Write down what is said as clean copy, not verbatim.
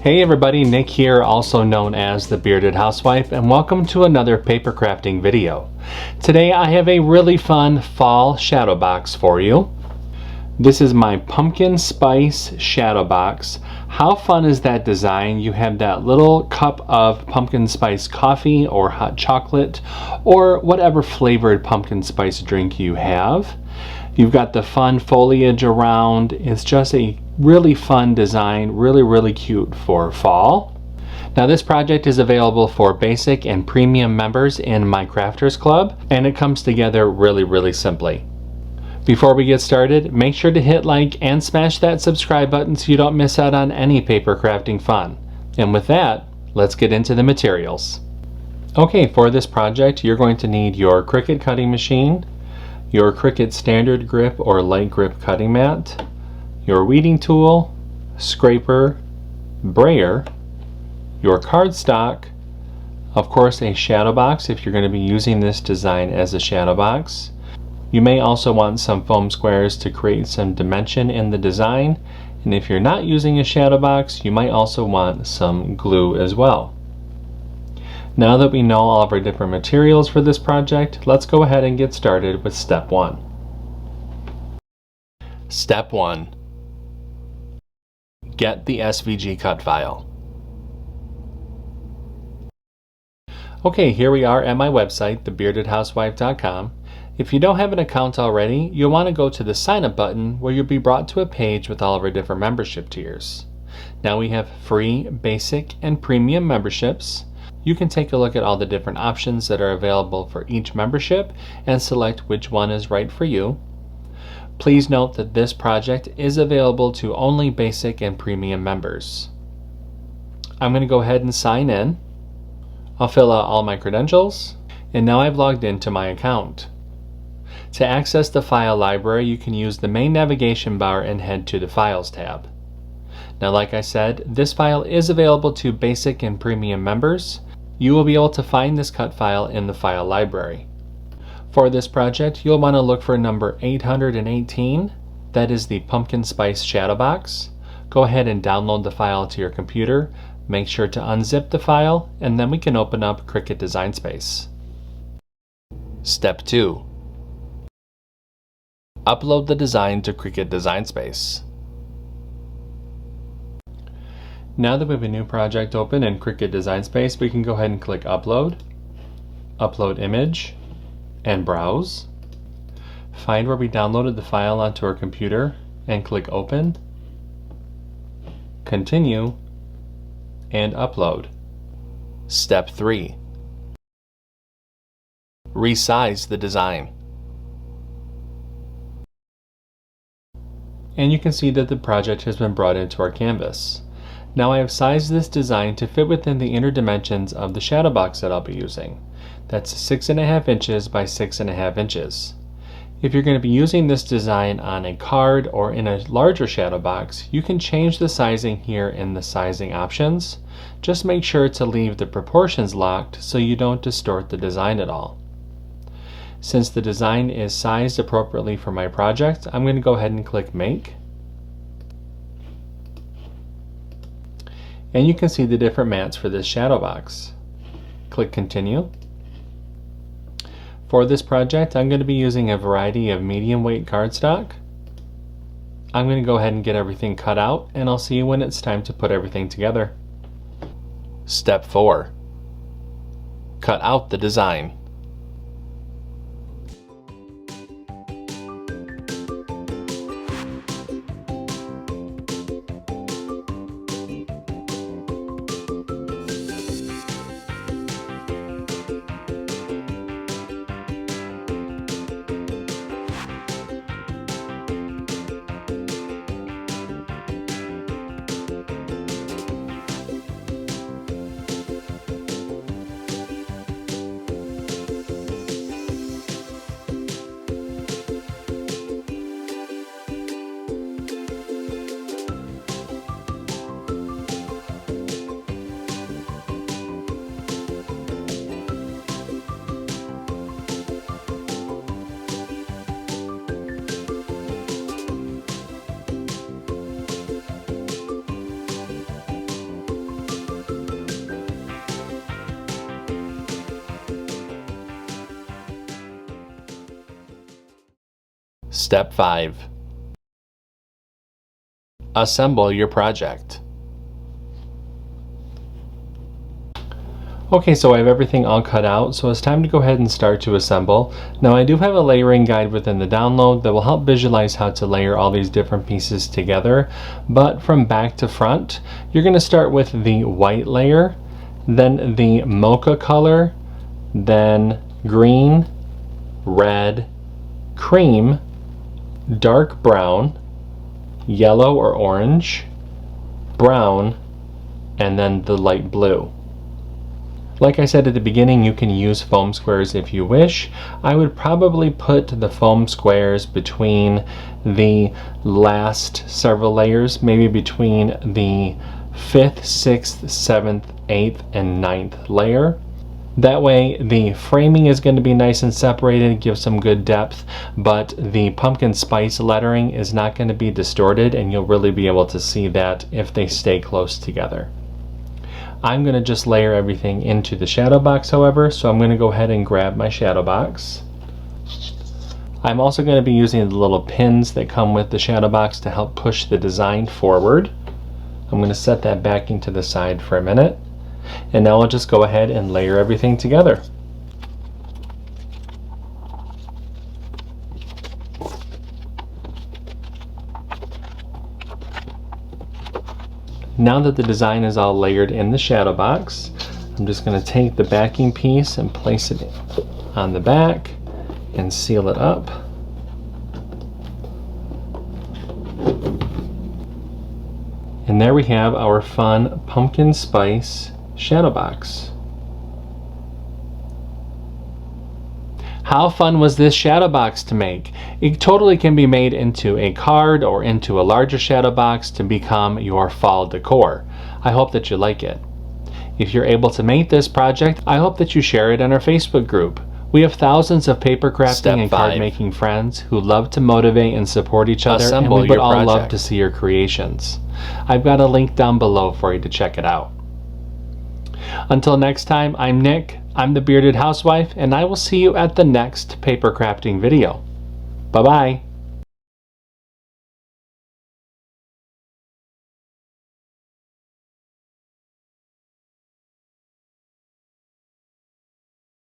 Hey everybody, Nick here, also known as the Bearded Housewife, and welcome to another paper crafting video. Today I have a really fun fall shadow box for you. This is my pumpkin spice shadow box. How fun is that design? You have that little cup of pumpkin spice coffee or hot chocolate or whatever flavored pumpkin spice drink you have. You've got the fun foliage around. It's just a really fun design, really cute for fall. Now this project is available for basic and premium members in my Crafters Club, and it comes together really simply. Before we get started, make sure to hit like and smash that subscribe button so you don't miss out on any paper crafting fun. And with that, let's get into the materials. Okay, for this project you're going to need your Cricut cutting machine, your Cricut standard grip or light grip cutting mat, your weeding tool, scraper, brayer, your cardstock, of course a shadow box if you're going to be using this design as a shadow box. You may also want some foam squares to create some dimension in the design, and if you're not using a shadow box, you might also want some glue as well. Now that we know all of our different materials for this project, let's go ahead and get started with step 1. Step 1. Get the SVG cut file. Okay, here we are at my website, thebeardedhousewife.com. If you don't have an account already, you'll want to go to the sign up button where you'll be brought to a page with all of our different membership tiers. Now we have free, basic, and premium memberships. You can take a look at all the different options that are available for each membership and select which one is right for you. Please note that this project is available to only basic and premium members. I'm going to go ahead and sign in. I'll fill out all my credentials, and now I've logged into my account. To access the file library, you can use the main navigation bar and head to the Files tab. Now, like I said, this file is available to basic and premium members. You will be able to find this cut file in the file library. For this project, you'll want to look for number 818. That is the pumpkin spice shadow box. Go ahead and download the file to your computer. Make sure to unzip the file, and then we can open up Cricut Design Space. Step 2. Upload the design to Cricut Design Space. Now that we have a new project open in Cricut Design Space, we can go ahead and click Upload, Upload Image, and Browse. Find where we downloaded the file onto our computer and click Open, Continue, and Upload. Step 3. Resize the design. And you can see that the project has been brought into our canvas. Now I have sized this design to fit within the inner dimensions of the shadow box that I'll be using. That's 6.5 inches by 6.5 inches. If you're going to be using this design on a card or in a larger shadow box, you can change the sizing here in the sizing options. Just make sure to leave the proportions locked so you don't distort the design at all. Since the design is sized appropriately for my project, I'm going to go ahead and click Make. And you can see the different mats for this shadow box. Click Continue. For this project, I'm going to be using a variety of medium weight cardstock. I'm going to go ahead and get everything cut out, and I'll see you when it's time to put everything together. Step 4. Cut out the design. Step 5. Assemble your project. Okay, so I have everything all cut out, so it's time to go ahead and start to assemble. Now I do have a layering guide within the download that will help visualize how to layer all these different pieces together. But from back to front, you're going to start with the white layer, then the mocha color, then green, red, cream, dark brown, yellow or orange, brown, and then the light blue. Like I said at the beginning, you can use foam squares if you wish. I would probably put the foam squares between the last several layers, maybe between the 5th, 6th, 7th, 8th, and 9th layer. That way the framing is going to be nice and separated, give some good depth, but the pumpkin spice lettering is not going to be distorted, and you'll really be able to see that if they stay close together. I'm going to just layer everything into the shadow box, however, so I'm going to go ahead and grab my shadow box. I'm also going to be using the little pins that come with the shadow box to help push the design forward. I'm going to set that backing to the side for a minute, and now I'll just go ahead and layer everything together. Now that the design is all layered in the shadow box, I'm just going to take the backing piece and place it on the back and seal it up. And there we have our fun pumpkin spice shadow box. How fun was this shadow box to make? It totally can be made into a card or into a larger shadow box to become your fall decor. I hope that you like it. If you're able to make this project, I hope that you share it in our Facebook group. We have thousands of paper crafting and card making friends who love to motivate and support each other, and we would all love to see your creations. I've got a link down below for you to check it out. Until next time, I'm Nick. I'm the Bearded Housewife, and I will see you at the next paper crafting video. Bye-bye.